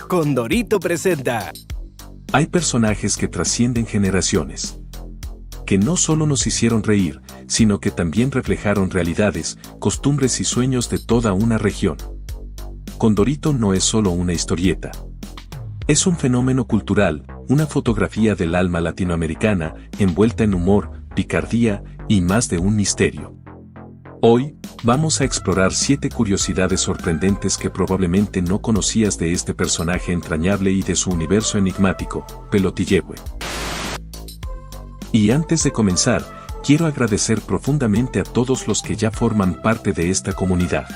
Condorito presenta. Hay personajes que trascienden generaciones, que no solo nos hicieron reír, sino que también reflejaron realidades, costumbres y sueños de toda una región. Condorito no es solo una historieta. Es un fenómeno cultural, una fotografía del alma latinoamericana, envuelta en humor, picardía y más de un misterio. Hoy, vamos a explorar 7 curiosidades sorprendentes que probablemente no conocías de este personaje entrañable y de su universo enigmático, Pelotillehue. Y antes de comenzar, quiero agradecer profundamente a todos los que ya forman parte de esta comunidad.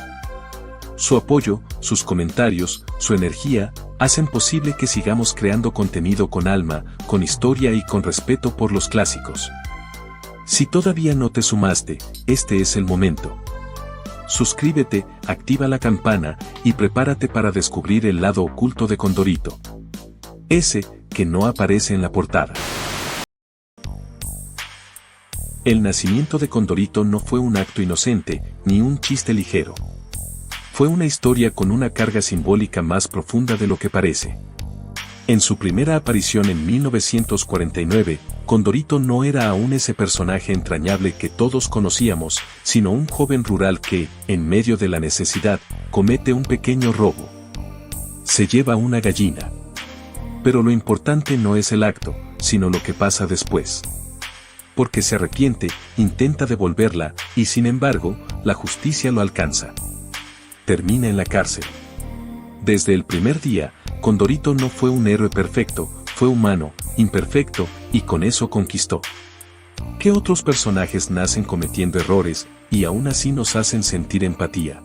Su apoyo, sus comentarios, su energía, hacen posible que sigamos creando contenido con alma, con historia y con respeto por los clásicos. Si todavía no te sumaste, este es el momento. Suscríbete, activa la campana y prepárate para descubrir el lado oculto de Condorito. Ese que no aparece en la portada. El nacimiento de Condorito no fue un acto inocente, ni un chiste ligero. Fue una historia con una carga simbólica más profunda de lo que parece. En su primera aparición en 1949, Condorito no era aún ese personaje entrañable que todos conocíamos, sino un joven rural que, en medio de la necesidad, comete un pequeño robo. Se lleva una gallina. Pero lo importante no es el acto, sino lo que pasa después. Porque se arrepiente, intenta devolverla, y sin embargo, la justicia lo alcanza. Termina en la cárcel. Desde el primer día, Condorito no fue un héroe perfecto, fue humano, imperfecto, y con eso conquistó. ¿Qué otros personajes nacen cometiendo errores, y aún así nos hacen sentir empatía?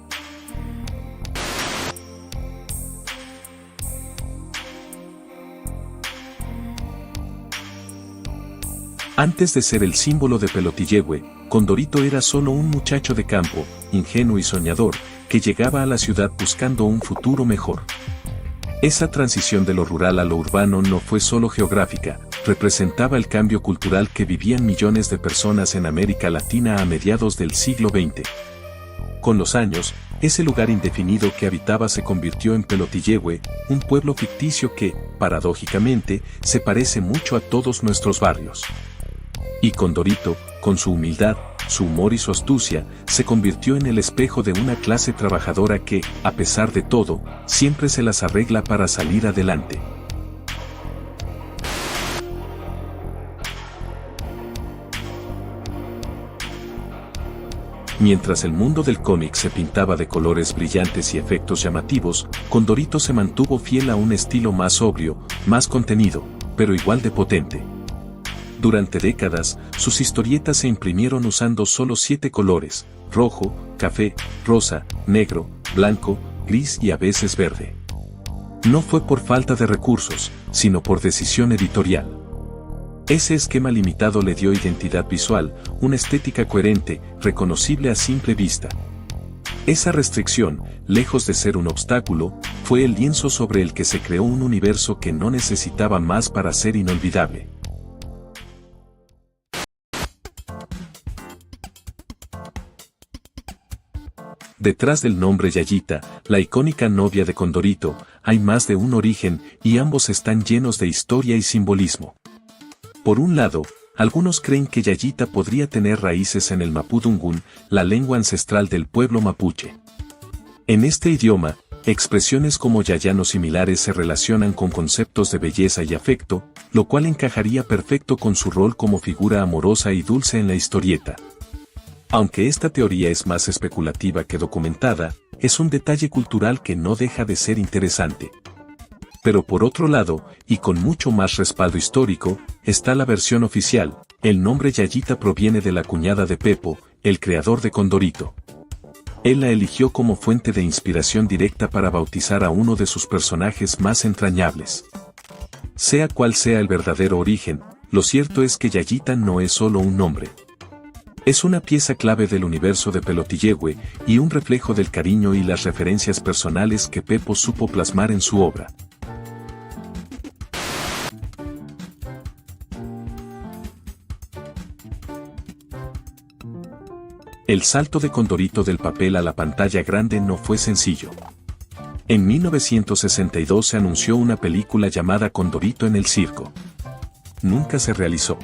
Antes de ser el símbolo de Pelotillehue, Condorito era solo un muchacho de campo, ingenuo y soñador, que llegaba a la ciudad buscando un futuro mejor. Esa transición de lo rural a lo urbano no fue solo geográfica, representaba el cambio cultural que vivían millones de personas en América Latina a mediados del siglo XX. Con los años, ese lugar indefinido que habitaba se convirtió en Pelotillehue, un pueblo ficticio que, paradójicamente, se parece mucho a todos nuestros barrios. Y Condorito, con su humildad, su humor y su astucia, se convirtió en el espejo de una clase trabajadora que, a pesar de todo, siempre se las arregla para salir adelante. Mientras el mundo del cómic se pintaba de colores brillantes y efectos llamativos, Condorito se mantuvo fiel a un estilo más sobrio, más contenido, pero igual de potente. Durante décadas, sus historietas se imprimieron usando solo 7 colores: rojo, café, rosa, negro, blanco, gris y a veces verde. No fue por falta de recursos, sino por decisión editorial. Ese esquema limitado le dio identidad visual, una estética coherente, reconocible a simple vista. Esa restricción, lejos de ser un obstáculo, fue el lienzo sobre el que se creó un universo que no necesitaba más para ser inolvidable. Detrás del nombre Yayita, la icónica novia de Condorito, hay más de un origen y ambos están llenos de historia y simbolismo. Por un lado, algunos creen que Yayita podría tener raíces en el mapudungún, la lengua ancestral del pueblo mapuche. En este idioma, expresiones como yayano similares se relacionan con conceptos de belleza y afecto, lo cual encajaría perfecto con su rol como figura amorosa y dulce en la historieta. Aunque esta teoría es más especulativa que documentada, es un detalle cultural que no deja de ser interesante. Pero por otro lado, y con mucho más respaldo histórico, está la versión oficial. El nombre Yayita proviene de la cuñada de Pepo, el creador de Condorito. Él la eligió como fuente de inspiración directa para bautizar a uno de sus personajes más entrañables. Sea cual sea el verdadero origen, lo cierto es que Yayita no es solo un nombre. Es una pieza clave del universo de Pelotillehue y un reflejo del cariño y las referencias personales que Pepo supo plasmar en su obra. El salto de Condorito del papel a la pantalla grande no fue sencillo. En 1962 se anunció una película llamada Condorito en el circo. Nunca se realizó.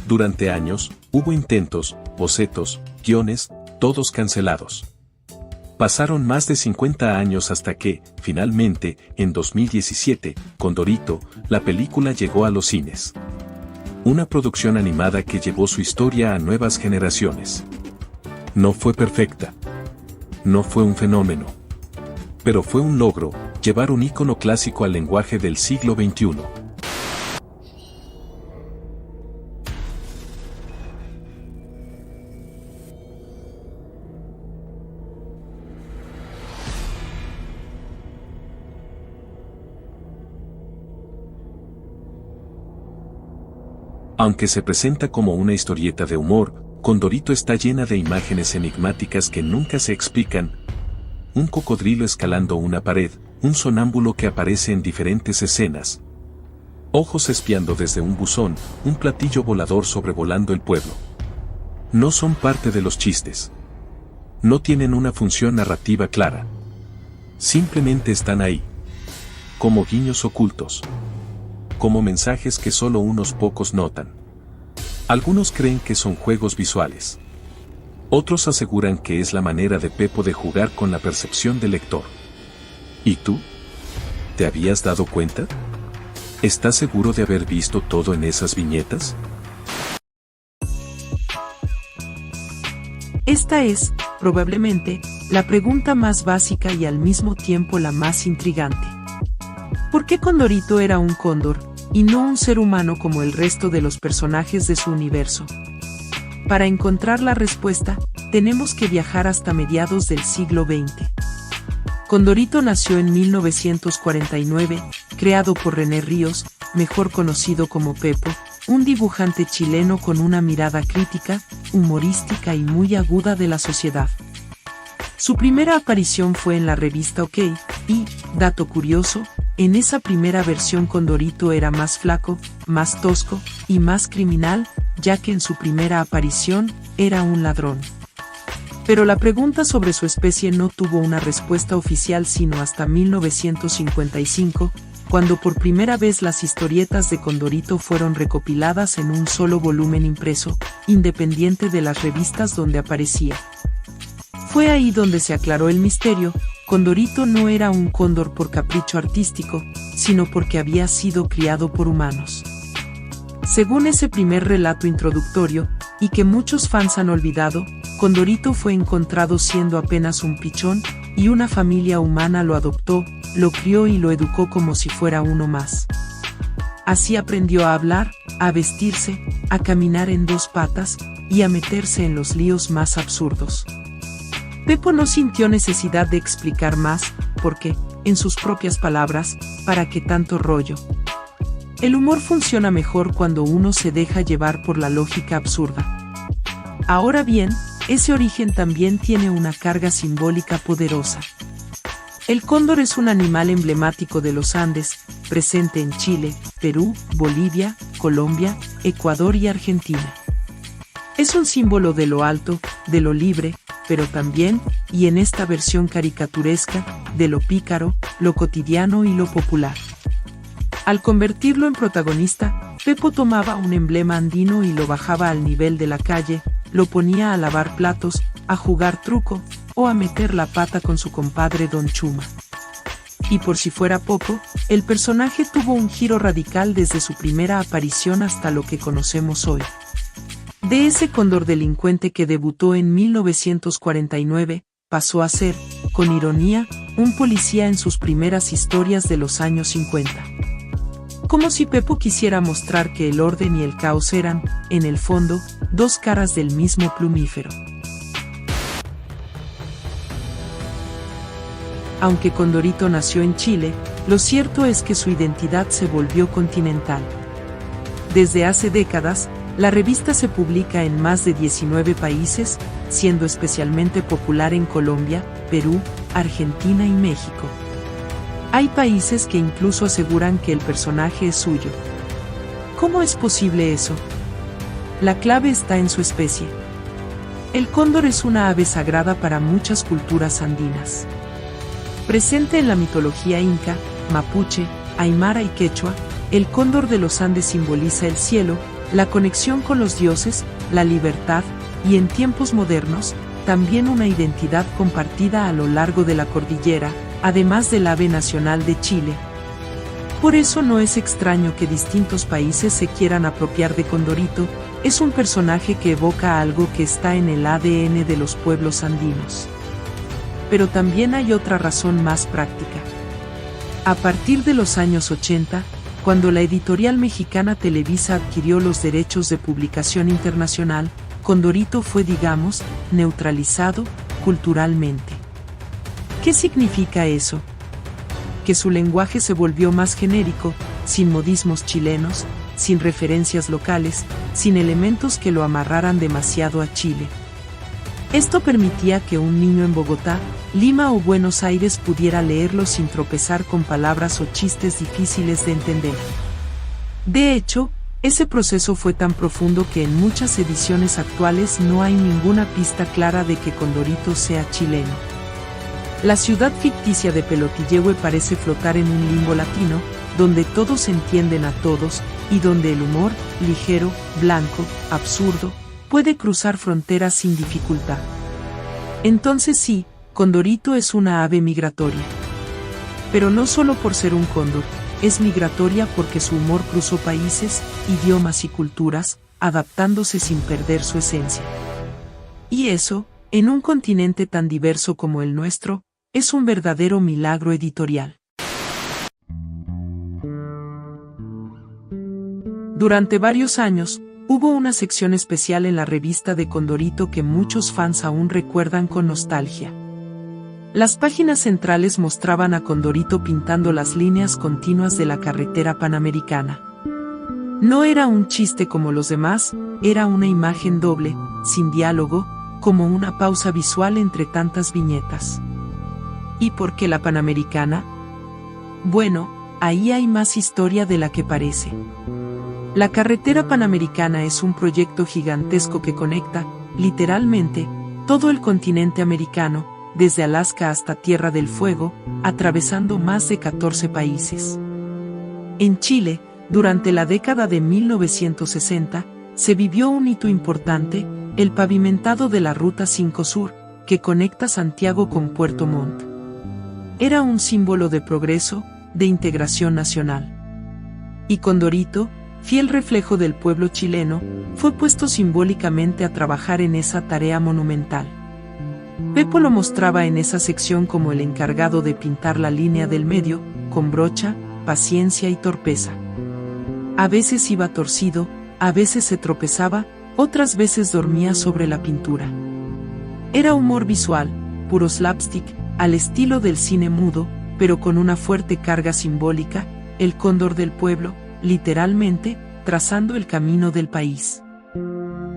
Durante años, hubo intentos, bocetos, guiones, todos cancelados. Pasaron más de 50 años hasta que, finalmente, en 2017, Condorito, la película llegó a los cines. Una producción animada que llevó su historia a nuevas generaciones. No fue perfecta. No fue un fenómeno. Pero fue un logro, llevar un ícono clásico al lenguaje del siglo XXI. Aunque se presenta como una historieta de humor, Condorito está llena de imágenes enigmáticas que nunca se explican. Un cocodrilo escalando una pared, un sonámbulo que aparece en diferentes escenas. Ojos espiando desde un buzón, un platillo volador sobrevolando el pueblo. No son parte de los chistes. No tienen una función narrativa clara. Simplemente están ahí. Como guiños ocultos. Como mensajes que solo unos pocos notan. Algunos creen que son juegos visuales. Otros aseguran que es la manera de Pepo de jugar con la percepción del lector. ¿Y tú? ¿Te habías dado cuenta? ¿Estás seguro de haber visto todo en esas viñetas? Esta es, probablemente, la pregunta más básica y al mismo tiempo la más intrigante. ¿Por qué Condorito era un cóndor, y no un ser humano como el resto de los personajes de su universo? Para encontrar la respuesta, tenemos que viajar hasta mediados del siglo XX. Condorito nació en 1949, creado por René Ríos, mejor conocido como Pepo, un dibujante chileno con una mirada crítica, humorística y muy aguda de la sociedad. Su primera aparición fue en la revista OK, y, dato curioso, en esa primera versión Condorito era más flaco, más tosco, y más criminal, ya que en su primera aparición, era un ladrón. Pero la pregunta sobre su especie no tuvo una respuesta oficial sino hasta 1955, cuando por primera vez las historietas de Condorito fueron recopiladas en un solo volumen impreso, independiente de las revistas donde aparecía. Fue ahí donde se aclaró el misterio. Condorito no era un cóndor por capricho artístico, sino porque había sido criado por humanos. Según ese primer relato introductorio, y que muchos fans han olvidado, Condorito fue encontrado siendo apenas un pichón, y una familia humana lo adoptó, lo crió y lo educó como si fuera uno más. Así aprendió a hablar, a vestirse, a caminar en dos patas, y a meterse en los líos más absurdos. Pepo no sintió necesidad de explicar más, porque, en sus propias palabras, ¿para qué tanto rollo? El humor funciona mejor cuando uno se deja llevar por la lógica absurda. Ahora bien, ese origen también tiene una carga simbólica poderosa. El cóndor es un animal emblemático de los Andes, presente en Chile, Perú, Bolivia, Colombia, Ecuador y Argentina. Es un símbolo de lo alto, de lo libre, pero también, y en esta versión caricaturesca, de lo pícaro, lo cotidiano y lo popular. Al convertirlo en protagonista, Pepo tomaba un emblema andino y lo bajaba al nivel de la calle, lo ponía a lavar platos, a jugar truco, o a meter la pata con su compadre Don Chuma. Y por si fuera poco, el personaje tuvo un giro radical desde su primera aparición hasta lo que conocemos hoy. De ese cóndor delincuente que debutó en 1949, pasó a ser, con ironía, un policía en sus primeras historias de los años 50. Como si Pepo quisiera mostrar que el orden y el caos eran, en el fondo, dos caras del mismo plumífero. Aunque Condorito nació en Chile, lo cierto es que su identidad se volvió continental. Desde hace décadas, la revista se publica en más de 19 países, siendo especialmente popular en Colombia, Perú, Argentina y México. Hay países que incluso aseguran que el personaje es suyo. ¿Cómo es posible eso? La clave está en su especie. El cóndor es una ave sagrada para muchas culturas andinas. Presente en la mitología inca, mapuche, aymara y quechua, el cóndor de los Andes simboliza el cielo, la conexión con los dioses, la libertad, y en tiempos modernos, también una identidad compartida a lo largo de la cordillera, además del ave nacional de Chile. Por eso no es extraño que distintos países se quieran apropiar de Condorito, es un personaje que evoca algo que está en el ADN de los pueblos andinos. Pero también hay otra razón más práctica. A partir de los años 80, cuando la editorial mexicana Televisa adquirió los derechos de publicación internacional, Condorito fue, digamos, neutralizado culturalmente. ¿Qué significa eso? Que su lenguaje se volvió más genérico, sin modismos chilenos, sin referencias locales, sin elementos que lo amarraran demasiado a Chile. Esto permitía que un niño en Bogotá, Lima o Buenos Aires pudiera leerlo sin tropezar con palabras o chistes difíciles de entender. De hecho, ese proceso fue tan profundo que en muchas ediciones actuales no hay ninguna pista clara de que Condorito sea chileno. La ciudad ficticia de Pelotillehue parece flotar en un limbo latino, donde todos entienden a todos, y donde el humor, ligero, blanco, absurdo, puede cruzar fronteras sin dificultad. Entonces sí, Condorito es una ave migratoria. Pero no solo por ser un cóndor, es migratoria porque su humor cruzó países, idiomas y culturas, adaptándose sin perder su esencia. Y eso, en un continente tan diverso como el nuestro, es un verdadero milagro editorial. Durante varios años, hubo una sección especial en la revista de Condorito que muchos fans aún recuerdan con nostalgia. Las páginas centrales mostraban a Condorito pintando las líneas continuas de la carretera panamericana. No era un chiste como los demás, era una imagen doble, sin diálogo, como una pausa visual entre tantas viñetas. ¿Y por qué la Panamericana? Bueno, ahí hay más historia de la que parece. La carretera panamericana es un proyecto gigantesco que conecta, literalmente, todo el continente americano, desde Alaska hasta Tierra del Fuego, atravesando más de 14 países. En Chile, durante la década de 1960, se vivió un hito importante, el pavimentado de la Ruta 5 Sur, que conecta Santiago con Puerto Montt. Era un símbolo de progreso, de integración nacional. Y Condorito, fiel reflejo del pueblo chileno, fue puesto simbólicamente a trabajar en esa tarea monumental. Pepo lo mostraba en esa sección como el encargado de pintar la línea del medio, con brocha, paciencia y torpeza. A veces iba torcido, a veces se tropezaba, otras veces dormía sobre la pintura. Era humor visual, puro slapstick, al estilo del cine mudo, pero con una fuerte carga simbólica, el cóndor del pueblo, literalmente, trazando el camino del país.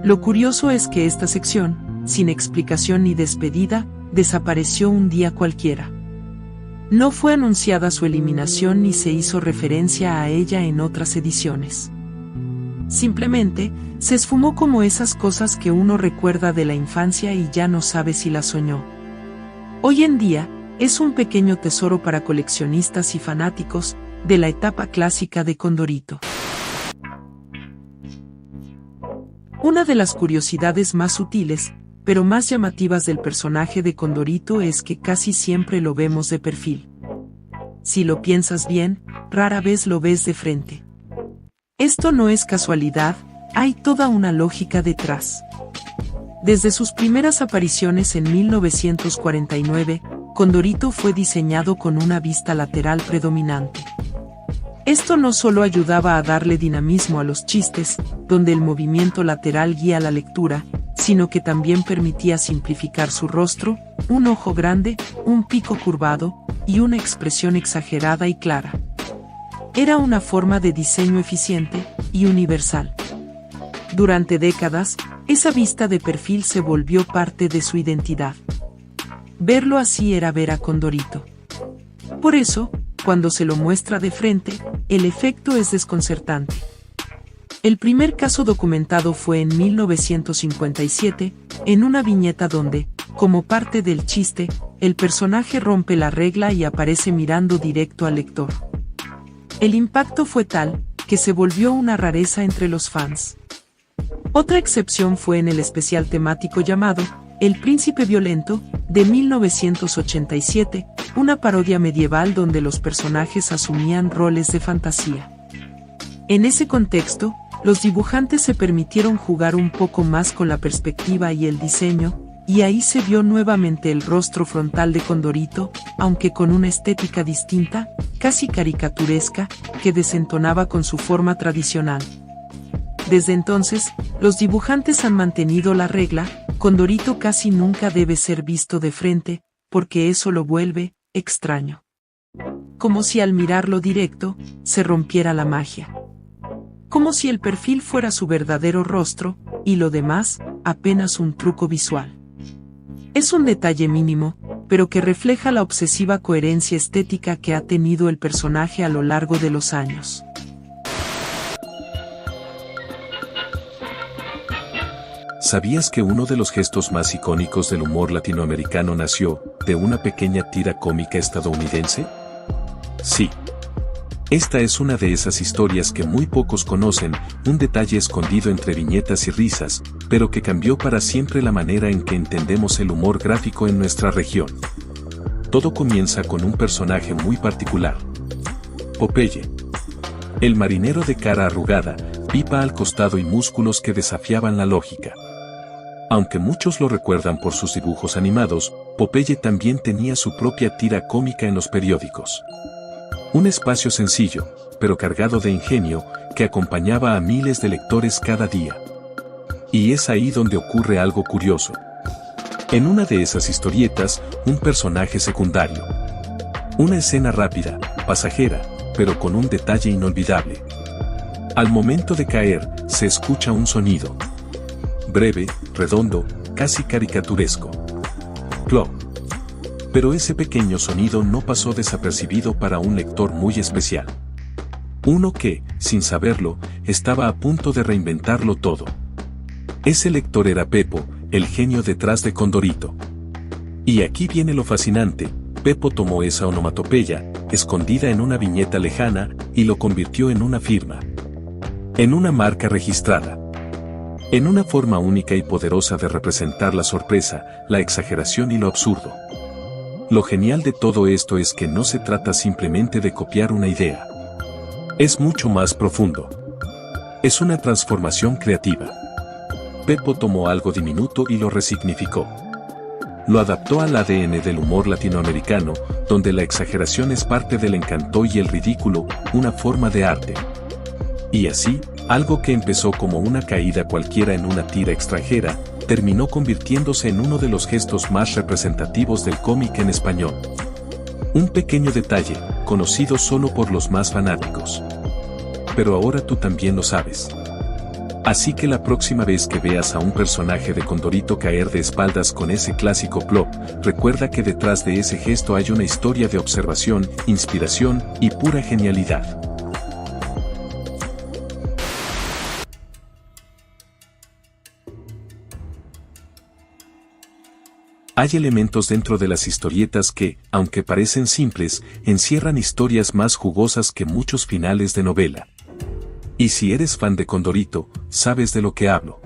Lo curioso es que esta sección, sin explicación ni despedida, desapareció un día cualquiera. No fue anunciada su eliminación ni se hizo referencia a ella en otras ediciones. Simplemente, se esfumó como esas cosas que uno recuerda de la infancia y ya no sabe si las soñó. Hoy en día, es un pequeño tesoro para coleccionistas y fanáticos de la etapa clásica de Condorito. Una de las curiosidades más sutiles, pero más llamativas del personaje de Condorito es que casi siempre lo vemos de perfil. Si lo piensas bien, rara vez lo ves de frente. Esto no es casualidad, hay toda una lógica detrás. Desde sus primeras apariciones en 1949, Condorito fue diseñado con una vista lateral predominante. Esto no solo ayudaba a darle dinamismo a los chistes, donde el movimiento lateral guía la lectura, sino que también permitía simplificar su rostro, un ojo grande, un pico curvado, y una expresión exagerada y clara. Era una forma de diseño eficiente y universal. Durante décadas, esa vista de perfil se volvió parte de su identidad. Verlo así era ver a Condorito. Por eso, cuando se lo muestra de frente, el efecto es desconcertante. El primer caso documentado fue en 1957, en una viñeta donde, como parte del chiste, el personaje rompe la regla y aparece mirando directo al lector. El impacto fue tal, que se volvió una rareza entre los fans. Otra excepción fue en el especial temático llamado El Príncipe Violento, de 1987, una parodia medieval donde los personajes asumían roles de fantasía. En ese contexto, los dibujantes se permitieron jugar un poco más con la perspectiva y el diseño, y ahí se vio nuevamente el rostro frontal de Condorito, aunque con una estética distinta, casi caricaturesca, que desentonaba con su forma tradicional. Desde entonces, los dibujantes han mantenido la regla: Condorito casi nunca debe ser visto de frente, porque eso lo vuelve extraño. Como si al mirarlo directo, se rompiera la magia. Como si el perfil fuera su verdadero rostro, y lo demás, apenas un truco visual. Es un detalle mínimo, pero que refleja la obsesiva coherencia estética que ha tenido el personaje a lo largo de los años. ¿Sabías que uno de los gestos más icónicos del humor latinoamericano nació de una pequeña tira cómica estadounidense? Sí. Esta es una de esas historias que muy pocos conocen, un detalle escondido entre viñetas y risas, pero que cambió para siempre la manera en que entendemos el humor gráfico en nuestra región. Todo comienza con un personaje muy particular. Popeye. El marinero de cara arrugada, pipa al costado y músculos que desafiaban la lógica. Aunque muchos lo recuerdan por sus dibujos animados, Popeye también tenía su propia tira cómica en los periódicos. Un espacio sencillo, pero cargado de ingenio, que acompañaba a miles de lectores cada día. Y es ahí donde ocurre algo curioso. En una de esas historietas, un personaje secundario. Una escena rápida, pasajera, pero con un detalle inolvidable. Al momento de caer, se escucha un sonido. Breve, redondo, casi caricaturesco. Plop. Pero ese pequeño sonido no pasó desapercibido para un lector muy especial. Uno que, sin saberlo, estaba a punto de reinventarlo todo. Ese lector era Pepo, el genio detrás de Condorito. Y aquí viene lo fascinante: Pepo tomó esa onomatopeya, escondida en una viñeta lejana, y lo convirtió en una firma. En una marca registrada. En una forma única y poderosa de representar la sorpresa, la exageración y lo absurdo. Lo genial de todo esto es que no se trata simplemente de copiar una idea. Es mucho más profundo. Es una transformación creativa. Pepo tomó algo diminuto y lo resignificó. Lo adaptó al ADN del humor latinoamericano, donde la exageración es parte del encanto y el ridículo, una forma de arte. Y así, algo que empezó como una caída cualquiera en una tira extranjera, terminó convirtiéndose en uno de los gestos más representativos del cómic en español. Un pequeño detalle, conocido solo por los más fanáticos. Pero ahora tú también lo sabes. Así que la próxima vez que veas a un personaje de Condorito caer de espaldas con ese clásico plop, recuerda que detrás de ese gesto hay una historia de observación, inspiración y pura genialidad. Hay elementos dentro de las historietas que, aunque parecen simples, encierran historias más jugosas que muchos finales de novela. Y si eres fan de Condorito, sabes de lo que hablo.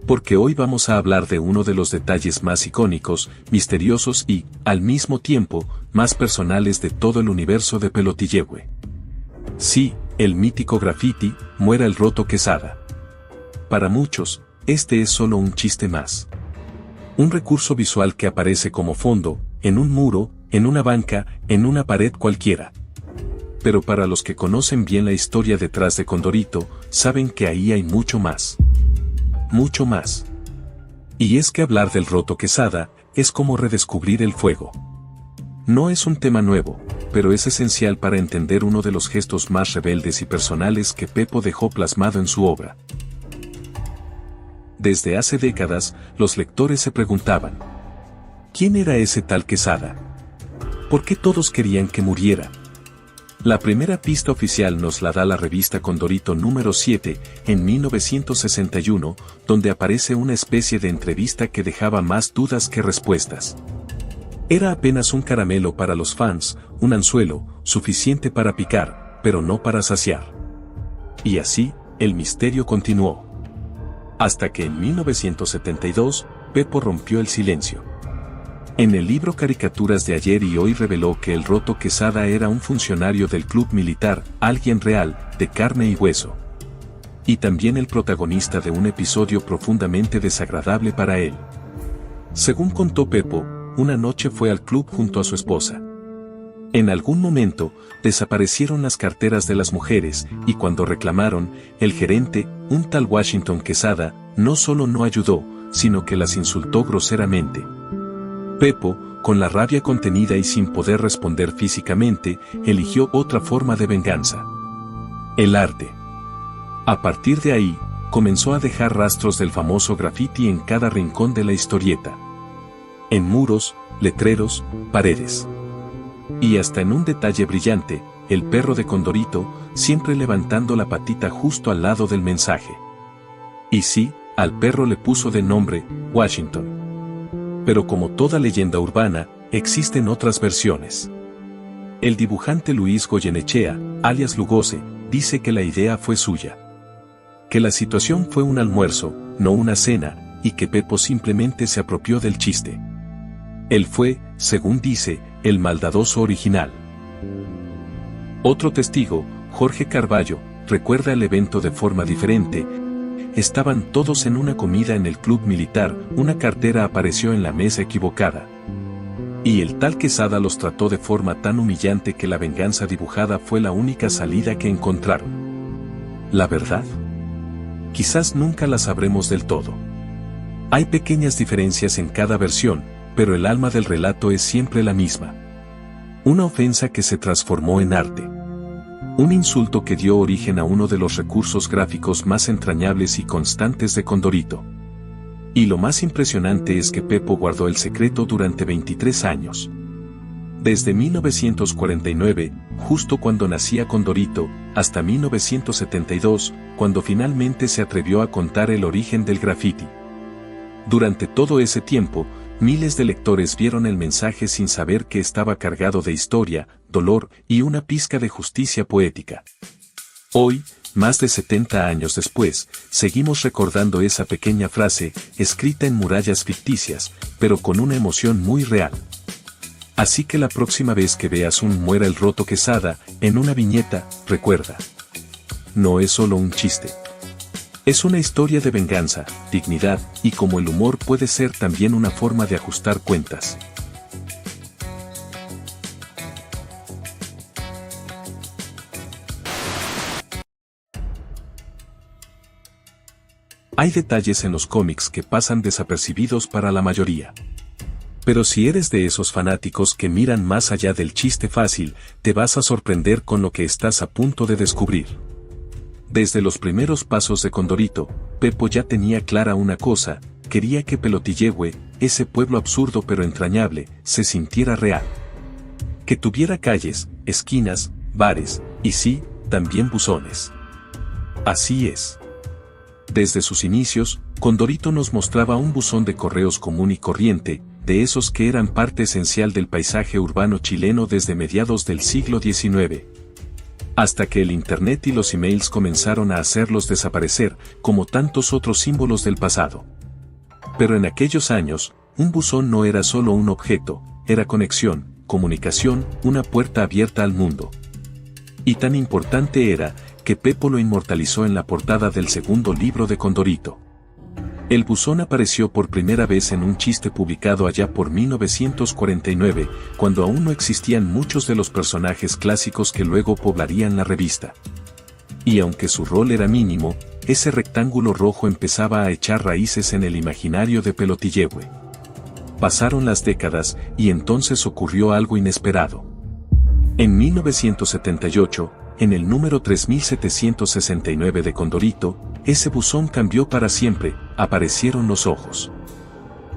Porque hoy vamos a hablar de uno de los detalles más icónicos, misteriosos y, al mismo tiempo, más personales de todo el universo de Pelotillehue. Sí, el mítico graffiti, Muera el Roto Quesada. Para muchos, este es solo un chiste más. Un recurso visual que aparece como fondo, en un muro, en una banca, en una pared cualquiera. Pero para los que conocen bien la historia detrás de Condorito, saben que ahí hay mucho más. Mucho más. Y es que hablar del Roto Quesada, es como redescubrir el fuego. No es un tema nuevo, pero es esencial para entender uno de los gestos más rebeldes y personales que Pepo dejó plasmado en su obra. Desde hace décadas, los lectores se preguntaban: ¿quién era ese tal Quesada? ¿Por qué todos querían que muriera? La primera pista oficial nos la da la revista Condorito número 7, en 1961, donde aparece una especie de entrevista que dejaba más dudas que respuestas. Era apenas un caramelo para los fans, un anzuelo, suficiente para picar, pero no para saciar. Y así, el misterio continuó. Hasta que en 1972, Pepo rompió el silencio. En el libro Caricaturas de Ayer y Hoy reveló que el Roto Quesada era un funcionario del club militar, alguien real, de carne y hueso. Y también el protagonista de un episodio profundamente desagradable para él. Según contó Pepo, una noche fue al club junto a su esposa. En algún momento, desaparecieron las carteras de las mujeres, y cuando reclamaron, el gerente, un tal Washington Quesada, no solo no ayudó, sino que las insultó groseramente. Pepo, con la rabia contenida y sin poder responder físicamente, eligió otra forma de venganza. El arte. A partir de ahí, comenzó a dejar rastros del famoso graffiti en cada rincón de la historieta. En muros, letreros, paredes. Y hasta en un detalle brillante, el perro de Condorito, siempre levantando la patita justo al lado del mensaje. Y sí, al perro le puso de nombre, Washington. Pero como toda leyenda urbana, existen otras versiones. El dibujante Luis Goyenechea, alias Lugose, dice que la idea fue suya. Que la situación fue un almuerzo, no una cena, y que Pepo simplemente se apropió del chiste. Él fue, según dice, el maldadoso original. Otro testigo, Jorge Carballo, recuerda el evento de forma diferente. Estaban todos en una comida en el club militar, una cartera apareció en la mesa equivocada. Y el tal Quesada los trató de forma tan humillante que la venganza dibujada fue la única salida que encontraron. ¿La verdad? Quizás nunca la sabremos del todo. Hay pequeñas diferencias en cada versión, pero el alma del relato es siempre la misma. Una ofensa que se transformó en arte. Un insulto que dio origen a uno de los recursos gráficos más entrañables y constantes de Condorito. Y lo más impresionante es que Pepo guardó el secreto durante 23 años. Desde 1949, justo cuando nacía Condorito, hasta 1972, cuando finalmente se atrevió a contar el origen del graffiti. Durante todo ese tiempo, miles de lectores vieron el mensaje sin saber que estaba cargado de historia, dolor y una pizca de justicia poética. Hoy, más de 70 años después, seguimos recordando esa pequeña frase, escrita en murallas ficticias, pero con una emoción muy real. Así que la próxima vez que veas un Muera el Roto Quesada, en una viñeta, recuerda. No es solo un chiste. Es una historia de venganza, dignidad, y como el humor puede ser también una forma de ajustar cuentas. Hay detalles en los cómics que pasan desapercibidos para la mayoría. Pero si eres de esos fanáticos que miran más allá del chiste fácil, te vas a sorprender con lo que estás a punto de descubrir. Desde los primeros pasos de Condorito, Pepo ya tenía clara una cosa, quería que Pelotillehue, ese pueblo absurdo pero entrañable, se sintiera real. Que tuviera calles, esquinas, bares, y sí, también buzones. Así es. Desde sus inicios, Condorito nos mostraba un buzón de correos común y corriente, de esos que eran parte esencial del paisaje urbano chileno desde mediados del siglo XIX. Hasta que el Internet y los emails comenzaron a hacerlos desaparecer, como tantos otros símbolos del pasado. Pero en aquellos años, un buzón no era solo un objeto, era conexión, comunicación, una puerta abierta al mundo. Y tan importante era, que Pepo lo inmortalizó en la portada del segundo libro de Condorito. El buzón apareció por primera vez en un chiste publicado allá por 1949, cuando aún no existían muchos de los personajes clásicos que luego poblarían la revista. Y aunque su rol era mínimo, ese rectángulo rojo empezaba a echar raíces en el imaginario de Pelotillehue. Pasaron las décadas, y entonces ocurrió algo inesperado. En 1978, en el número 3769 de Condorito, ese buzón cambió para siempre, aparecieron los ojos.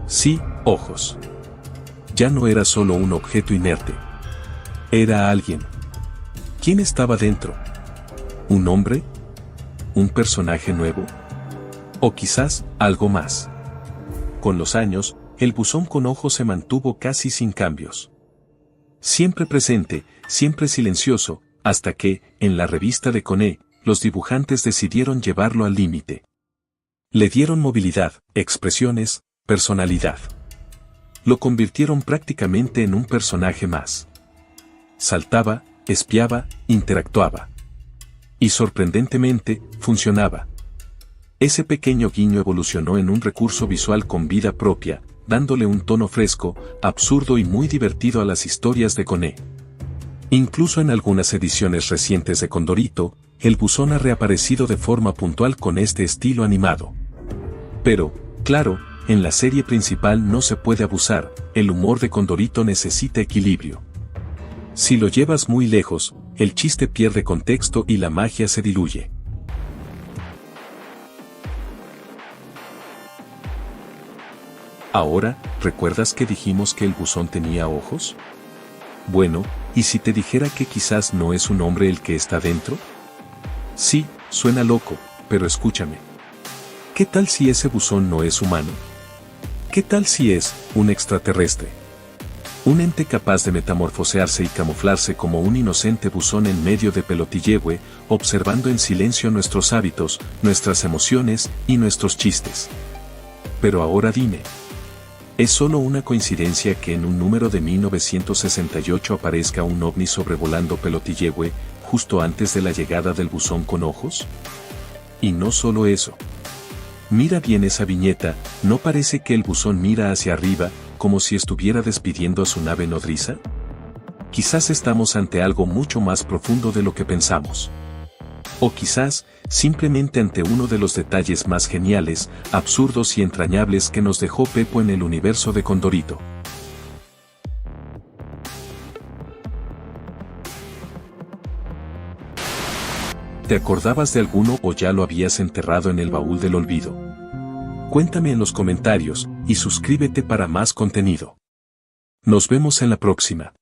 Sí, ojos. Ya no era solo un objeto inerte. Era alguien. ¿Quién estaba dentro? ¿Un hombre? ¿Un personaje nuevo? ¿O quizás, algo más? Con los años, el buzón con ojos se mantuvo casi sin cambios. Siempre presente, siempre silencioso, hasta que, en la revista de Koné, los dibujantes decidieron llevarlo al límite. Le dieron movilidad, expresiones, personalidad. Lo convirtieron prácticamente en un personaje más. Saltaba, espiaba, interactuaba. Y sorprendentemente, funcionaba. Ese pequeño guiño evolucionó en un recurso visual con vida propia, dándole un tono fresco, absurdo y muy divertido a las historias de Koné. Incluso en algunas ediciones recientes de Condorito, el buzón ha reaparecido de forma puntual con este estilo animado. Pero, claro, en la serie principal no se puede abusar, el humor de Condorito necesita equilibrio. Si lo llevas muy lejos, el chiste pierde contexto y la magia se diluye. Ahora, ¿recuerdas que dijimos que el buzón tenía ojos? Bueno, ¿y si te dijera que quizás no es un hombre el que está dentro? Sí, suena loco, pero escúchame. ¿Qué tal si ese buzón no es humano? ¿Qué tal si es un extraterrestre? Un ente capaz de metamorfosearse y camuflarse como un inocente buzón en medio de Pelotillehue, observando en silencio nuestros hábitos, nuestras emociones y nuestros chistes. Pero ahora dime. ¿Es solo una coincidencia que en un número de 1968 aparezca un ovni sobrevolando Pelotillehue, justo antes de la llegada del buzón con ojos? Y no solo eso. Mira bien esa viñeta, ¿no parece que el buzón mira hacia arriba, como si estuviera despidiendo a su nave nodriza? Quizás estamos ante algo mucho más profundo de lo que pensamos. O quizás, simplemente ante uno de los detalles más geniales, absurdos y entrañables que nos dejó Pepo en el universo de Condorito. ¿Te acordabas de alguno o ya lo habías enterrado en el baúl del olvido? Cuéntame en los comentarios, y suscríbete para más contenido. Nos vemos en la próxima.